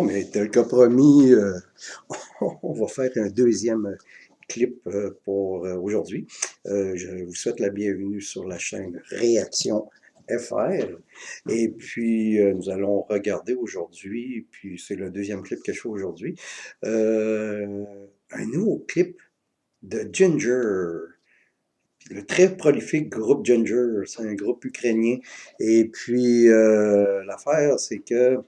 Bon, mais tel que promis, on va faire un deuxième clip pour aujourd'hui. Je vous souhaite la bienvenue sur la chaîne Réaction FR. Et puis, nous allons regarder aujourd'hui, puis c'est le deuxième clip que je fais aujourd'hui, un nouveau clip de Ginger. Le très prolifique groupe Ginger, c'est un groupe ukrainien. Et puis, l'affaire, c'est que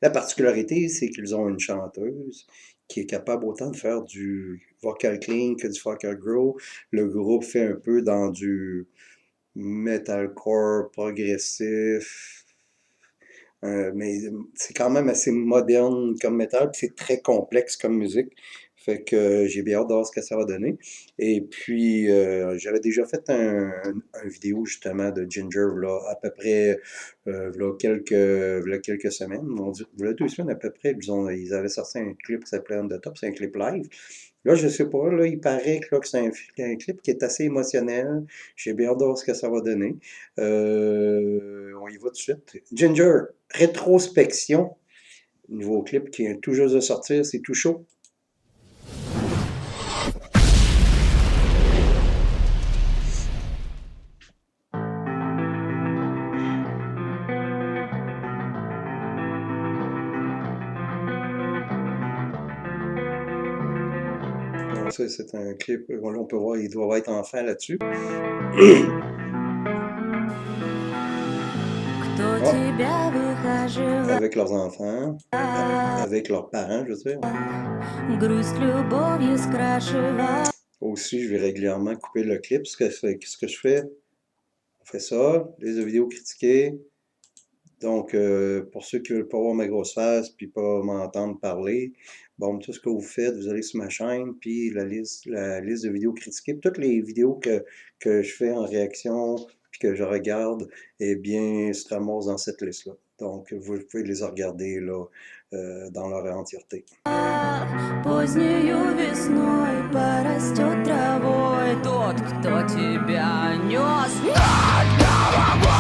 la particularité, c'est qu'ils ont une chanteuse qui est capable autant de faire du vocal clean que du vocal grow. Le groupe fait un peu dans du metalcore progressif, mais c'est quand même assez moderne comme métal, puis c'est très complexe comme musique. Fait que j'ai bien hâte de voir ce que ça va donner. Et puis, j'avais déjà fait un vidéo justement de Ginger, là, à peu près, v'là quelques semaines, v'là 2 semaines à peu près, ils avaient sorti un clip qui s'appelait On the Top, c'est un clip live. Là, je sais pas, là, il paraît que, là, que c'est un clip qui est assez émotionnel. J'ai bien hâte de voir ce que ça va donner. On y va tout de suite. Ginger, rétrospection, nouveau clip qui est tout juste de sortir, c'est tout chaud. Bon, ça, c'est un clip, là, on peut voir, ils doivent être enfants là-dessus. Ah, avec leurs enfants, avec leurs parents, je veux dire. Aussi, je vais régulièrement couper le clip. Ce que je fais, on fait ça, les vidéos critiquées. Donc, pour ceux qui veulent pas voir ma grosse face puis pas m'entendre parler, bon, tout ce que vous faites, vous allez sur ma chaîne, puis la liste de vidéos critiquées, toutes les vidéos que je fais en réaction puis que je regarde, eh bien, se ramassent dans cette liste-là. Donc, vous pouvez les regarder là, dans leur entièreté. Позднею весной порастет травой тот, кто тебя нес над головой.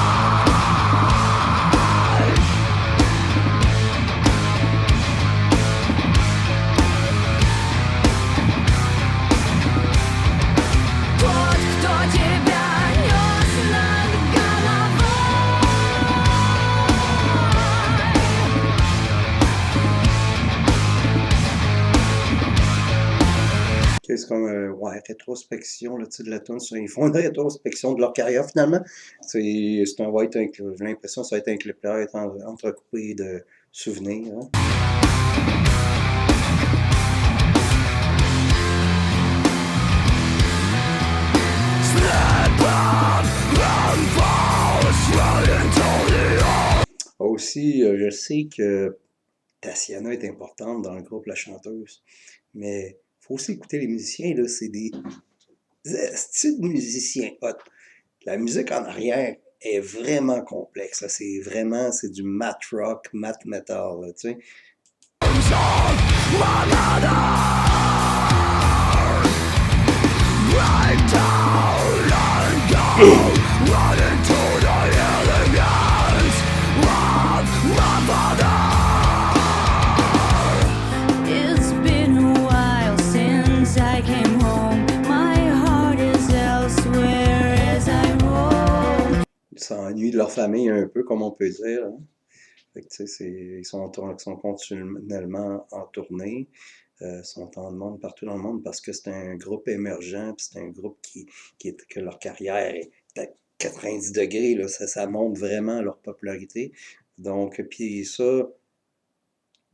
Тот, кто тебя нес над головой. C'est comme ouais, rétrospection, le titre de la tune. Ils font une rétrospection de leur carrière finalement. J'ai l'impression que ça va être un clip là, être entrecoupé de souvenirs. Hein. Aussi, je sais que Tatiana est importante dans le groupe La Chanteuse, mais il faut aussi écouter les musiciens, là, c'est des styles de musiciens hot. La musique en arrière est vraiment complexe, c'est du mat rock, mat metal, là, tu sais. It's been a while since I came home. My heart is elsewhere as I roam. Ils s'ennuient de leur famille un peu, comme on peut dire. Hein. Fait que, tu sais, ils sont continuellement en tournée, sont en demande partout dans le monde parce que c'est un groupe émergent, puis c'est un groupe que leur carrière est à 90 degrés, là, ça monte vraiment leur popularité. Donc, puis ça,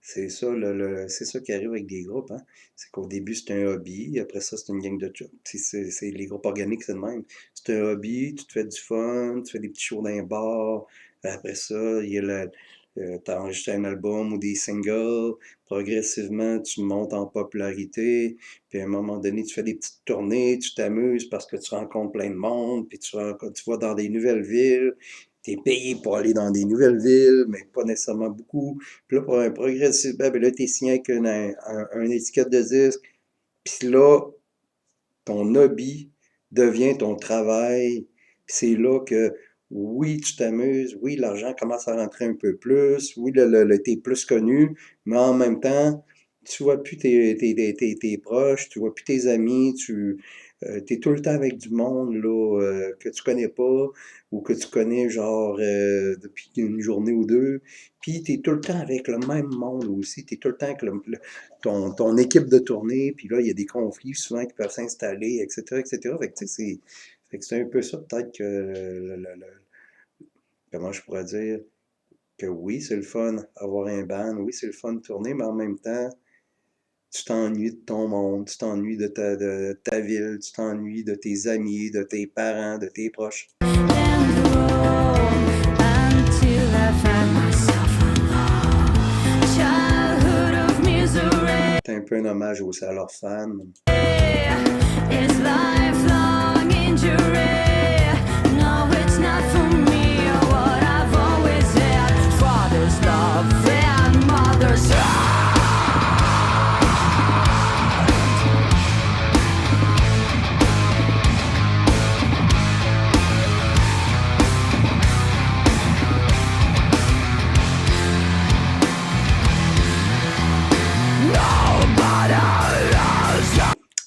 c'est ça, c'est ça qui arrive avec des groupes, hein. C'est qu'au début, c'est un hobby, après ça, c'est une gang de chums. C'est les groupes organiques, c'est le même. C'est un hobby, tu te fais du fun, tu fais des petits shows dans les bars, après ça, t'as enregistré un album ou des singles, progressivement, tu montes en popularité, puis à un moment donné, tu fais des petites tournées, tu t'amuses parce que tu rencontres plein de monde, puis tu vas dans des nouvelles villes, t'es payé pour aller dans des nouvelles villes, mais pas nécessairement beaucoup. Puis là, progressivement, ben là, t'es signé avec une étiquette de disque. Puis là, ton hobby devient ton travail. Puis c'est là que oui, tu t'amuses, oui, l'argent commence à rentrer un peu plus, oui, t'es plus connu, mais en même temps, tu vois plus tes proches, tu vois plus tes amis, t'es tout le temps avec du monde là, que tu connais pas ou que tu connais genre depuis une journée ou deux, puis t'es tout le temps avec le même monde aussi, t'es tout le temps avec ton équipe de tournée, puis là, il y a des conflits souvent qui peuvent s'installer, etc., etc. Fait que, tu sais, fait que c'est un peu ça peut-être que comment je pourrais dire, que oui, c'est le fun avoir un band, oui, c'est le fun de tourner, mais en même temps, tu t'ennuies de ton monde, tu t'ennuies de ta ville, tu t'ennuies de tes amis, de tes parents, de tes proches. and roll until I find myself alone. Childhood of misery C'est un peu un hommage aussi à leurs fans. is lifelong injury. No, it's not for me. What I've always had, father's love and mother's love.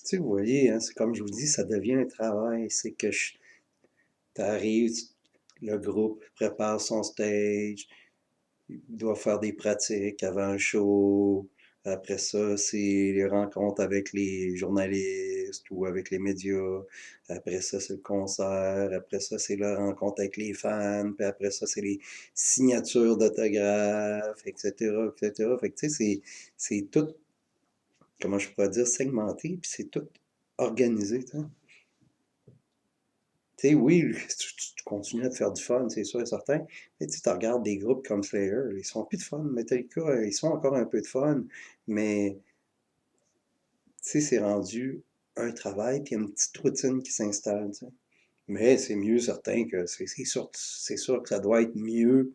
Tu sais, vous voyez, hein, c'est comme je vous dis, ça devient un travail. C'est que t'arrives, le groupe prépare son stage, il doit faire des pratiques avant le show. Après ça, c'est les rencontres avec les journalistes ou avec les médias. Après ça, c'est le concert. Après ça, c'est la rencontre avec les fans. Puis après ça, c'est les signatures d'autographes, etc., etc. Fait que, tu sais, c'est tout, comment je pourrais dire, segmenté, puis c'est tout organisé, tu sais. Tu sais, oui, tu continues à te faire du fun, c'est sûr et certain. Mais tu regardes des groupes comme Slayer, ils sont plus de fun. Metallica, ils sont encore un peu de fun, mais tu sais, c'est rendu un travail, puis une petite routine qui s'installe, tu sais. Mais c'est mieux certain que c'est sûr que ça doit être mieux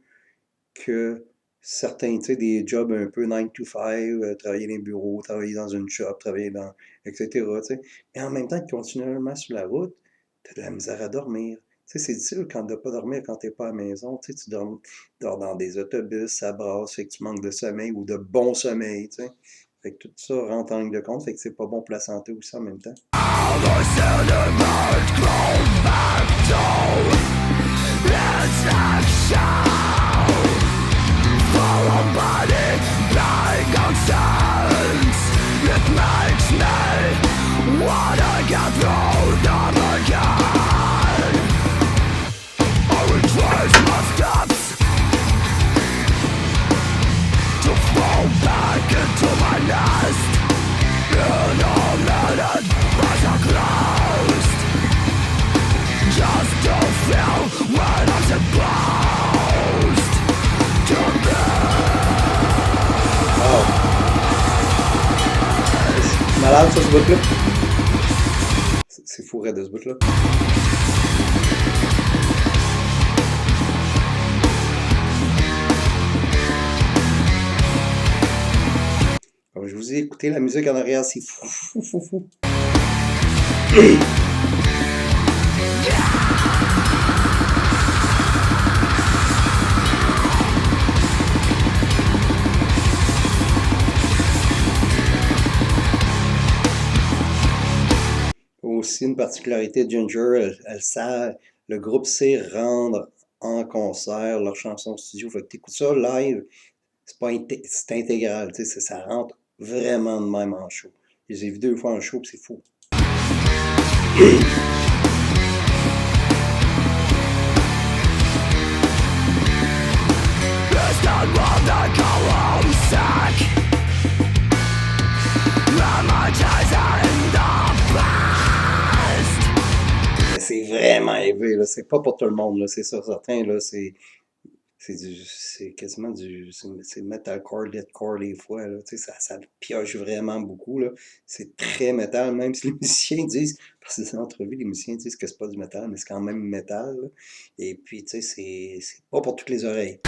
que certains, tu sais, des jobs un peu 9 to 5, travailler dans les bureaux, travailler dans une shop, travailler dans, etc., tu sais. Mais en même temps, continuellement sur la route, t'as de la misère à dormir. Tu sais, c'est difficile quand de pas dormir quand t'es pas à la maison. Tu sais, dors dans des autobus, ça brasse, fait que tu manques de sommeil ou de bon sommeil, tu sais. Fait que tout ça rentre en ligne de compte, fait que c'est pas bon pour la santé aussi en même temps. C'est malade ça, ce bout-là. C'est fou raide de ce bout-là. Comme je vous ai écouté, la musique en arrière, c'est fou, fou, fou, fou. Aussi, une particularité de Ginger, le groupe sait rendre en concert leurs chansons studio. Fait que t'écoutes ça live, c'est pas c'est intégral, tu sais, ça rentre vraiment de même en show. Je les ai vus 2 fois en show, puis c'est fou. Mais c'est vraiment élevé, là. C'est pas pour tout le monde, là. C'est ça, certain, là. C'est quasiment c'est metalcore, deathcore des fois, là. Tu sais, ça pioche vraiment beaucoup, là. C'est très métal, même si les musiciens disent, parce que c'est une entrevue, les musiciens disent que c'est pas du métal, mais c'est quand même métal, là. Et puis, tu sais, c'est pas pour toutes les oreilles.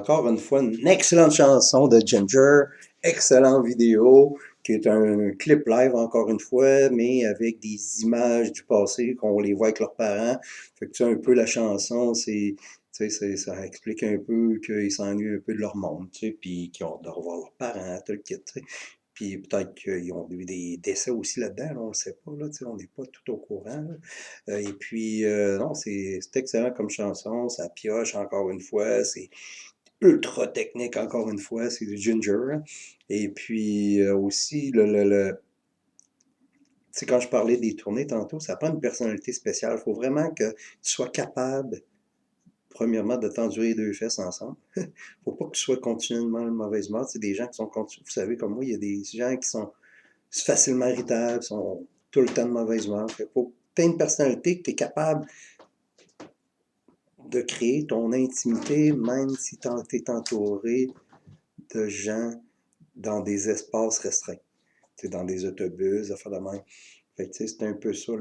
encore une fois, une excellente chanson de Ginger, excellente vidéo, qui est un clip live encore une fois, mais avec des images du passé qu'on les voit avec leurs parents. Fait que tu sais, un peu la chanson, ça explique un peu qu'ils s'ennuient un peu de leur monde, tu sais, puis qu'ils ont hâte de revoir leurs parents, tout le kit, tu sais. Puis peut-être qu'ils ont eu des décès aussi là-dedans, là, on ne le sait pas, là, tu sais, on n'est pas tout au courant, là. Et puis, non, c'est excellent comme chanson, ça pioche encore une fois, c'est ultra technique encore une fois, c'est du Ginger, hein. Et puis aussi, tu sais, quand je parlais des tournées tantôt, ça prend une personnalité spéciale. Il faut vraiment que tu sois capable, premièrement, de t'endurer les deux fesses ensemble. Faut pas que tu sois continuellement de mauvaise humeur. C'est des gens qui sont, vous savez, comme moi, il y a des gens qui sont facilement irritables, sont tout le temps de mauvaise humeur. Fait faut que tu aies une personnalité que tu es capable de créer ton intimité, même si tu es entouré de gens dans des espaces restreints. Tu sais, dans des autobus, affaires de même. Fait que, tu sais, c'est un peu ça,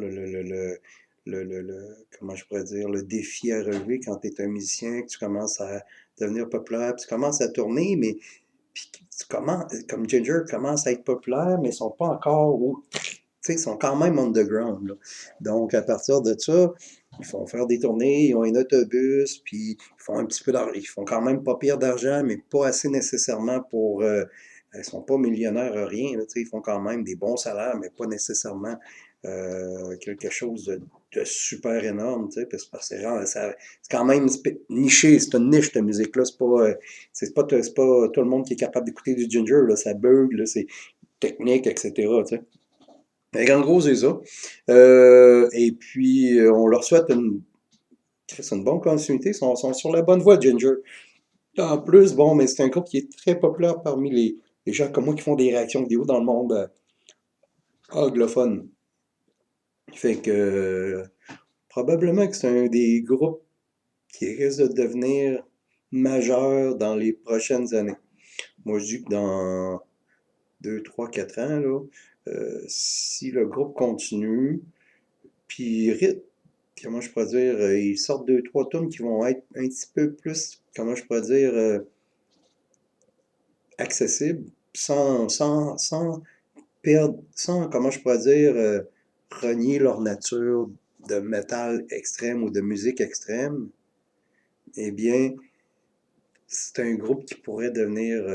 comment je pourrais dire, le défi à relever quand tu es un musicien, que tu commences à devenir populaire, puis tu commences à tourner, mais puis tu commences, comme Ginger commence à être populaire, mais ils sont pas encore tu sais, ils sont quand même underground, là. Donc, à partir de ça, ils font faire des tournées, ils ont un autobus, puis ils font un petit peu d'argent. Ils font quand même pas pire d'argent, mais pas assez nécessairement pour. Ils sont pas millionnaires, rien, là, tu sais, ils font quand même des bons salaires, mais pas nécessairement quelque chose de super énorme, tu sais, parce que c'est quand même niché, c'est une niche, cette musique-là, c'est pas tout le monde qui est capable d'écouter du Ginger, là, ça bug, là, c'est technique, etc., tu sais. Fait en gros, c'est ça. Et puis, on leur souhaite une bonne continuité. Sont sur la bonne voie, Ginger. En plus, bon, mais c'est un groupe qui est très populaire parmi les gens comme moi qui font des réactions vidéo dans le monde anglophone. Fait que probablement que c'est un des groupes qui risque de devenir majeur dans les prochaines années. Moi, je dis que dans 2, 3, 4 ans, là, si le groupe continue, puis comment je pourrais dire, ils sortent 2, 3 tunes qui vont être un petit peu plus, comment je pourrais dire, accessibles, sans perdre, sans, comment je pourrais dire, renier leur nature de métal extrême ou de musique extrême, eh bien, c'est un groupe qui pourrait devenir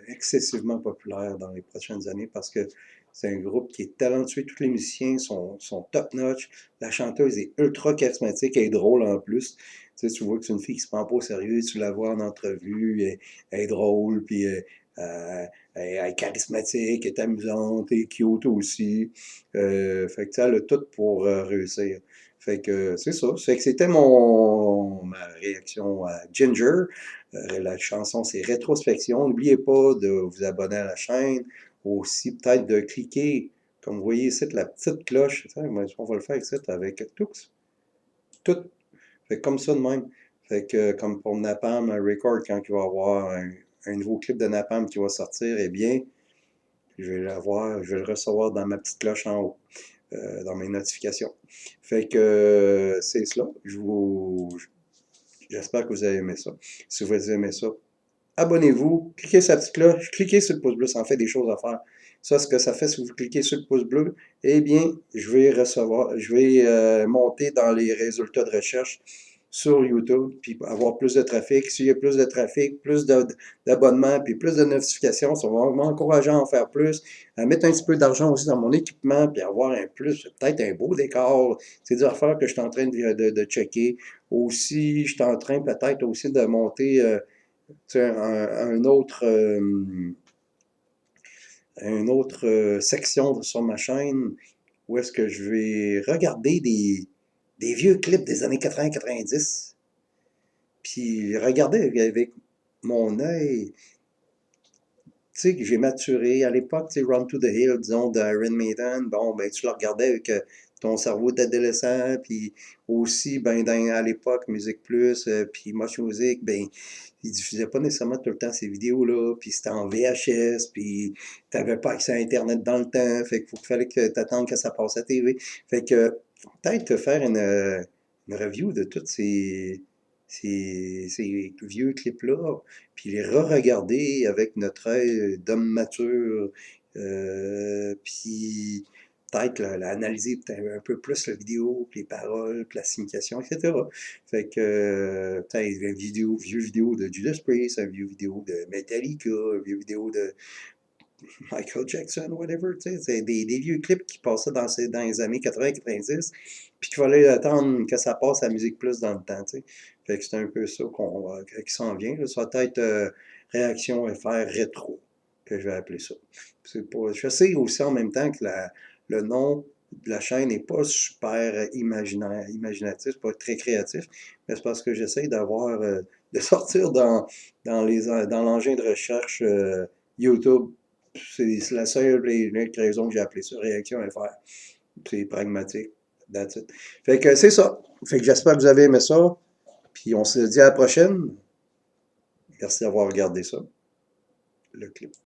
excessivement populaire dans les prochaines années parce que c'est un groupe qui est talentueux. Tous les musiciens sont top-notch. La chanteuse est ultra charismatique et drôle en plus. Tu sais, tu vois que c'est une fille qui se prend pas au sérieux. Tu la vois en entrevue, elle est drôle, puis elle est charismatique, elle est amusante, elle est cute aussi. Fait que ça, elle a tout pour réussir. Fait que c'est ça. Fait que c'était ma réaction à Ginger. La chanson, c'est Rétrospection. N'oubliez pas de vous abonner à la chaîne. Aussi, peut-être de cliquer, comme vous voyez ici, la petite cloche. On va le faire ici avec tout. Fait que comme ça de même. Fait que, comme pour Napalm Record, quand il va y avoir un nouveau clip de Napalm qui va sortir, eh bien, je vais je vais le recevoir dans ma petite cloche en haut, dans mes notifications. Fait que c'est cela. J'espère que vous avez aimé ça. Si vous avez aimé ça, abonnez-vous, cliquez sur la petite cloche, cliquez sur le pouce bleu, ça en fait des choses à faire. Ça, ce que ça fait, si vous cliquez sur le pouce bleu, eh bien, je vais monter dans les résultats de recherche sur YouTube, puis avoir plus de trafic. S'il y a plus de trafic, plus d'abonnements, puis plus de notifications, ça va m'encourager à en faire plus, à mettre un petit peu d'argent aussi dans mon équipement, puis avoir un plus, peut-être un beau décor. C'est des affaires que je suis en train de checker. Aussi, je suis en train peut-être aussi de monter un autre, une autre section sur ma chaîne où est-ce que je vais regarder des vieux clips des années 80-90, puis regarder avec mon œil, tu sais, que j'ai maturé à l'époque, tu sais, Run to the Hill, disons, d'Iron Maiden, bon, ben, tu le regardais avec ton cerveau d'adolescent, puis aussi, ben, à l'époque, Musique Plus, puis Much Music, ben, ils diffusaient pas nécessairement tout le temps ces vidéos-là, puis c'était en VHS, puis t'avais pas accès à Internet dans le temps, fait qu'il fallait que t'attendes que ça passe à TV. Fait que, peut-être faire une review de toutes ces vieux clips-là, puis les re-regarder avec notre œil d'homme mature, puis peut-être analyser peut-être un peu plus la vidéo, puis les paroles, puis la signification, etc. Fait que peut-être une vieux vidéo de Judas Priest, une vieux vidéo de Metallica, une vieux vidéo de Michael Jackson, whatever, tu sais, c'est des vieux clips qui passaient dans les années 80-90, puis qu'il fallait attendre que ça passe à Musique Plus dans le temps, tu sais. Fait que c'est un peu ça qui s'en vient, là. Ça va être Réaction FR Rétro, que je vais appeler ça. Je sais aussi en même temps que le nom de la chaîne n'est pas super imaginatif, pas très créatif, mais c'est parce que j'essaie de sortir dans l'engin de recherche YouTube. C'est la seule et unique raison que j'ai appelé ça Réaction FR. C'est pragmatique. That's it. Fait que c'est ça. Fait que j'espère que vous avez aimé ça. Puis on se dit à la prochaine. Merci d'avoir regardé ça, le clip.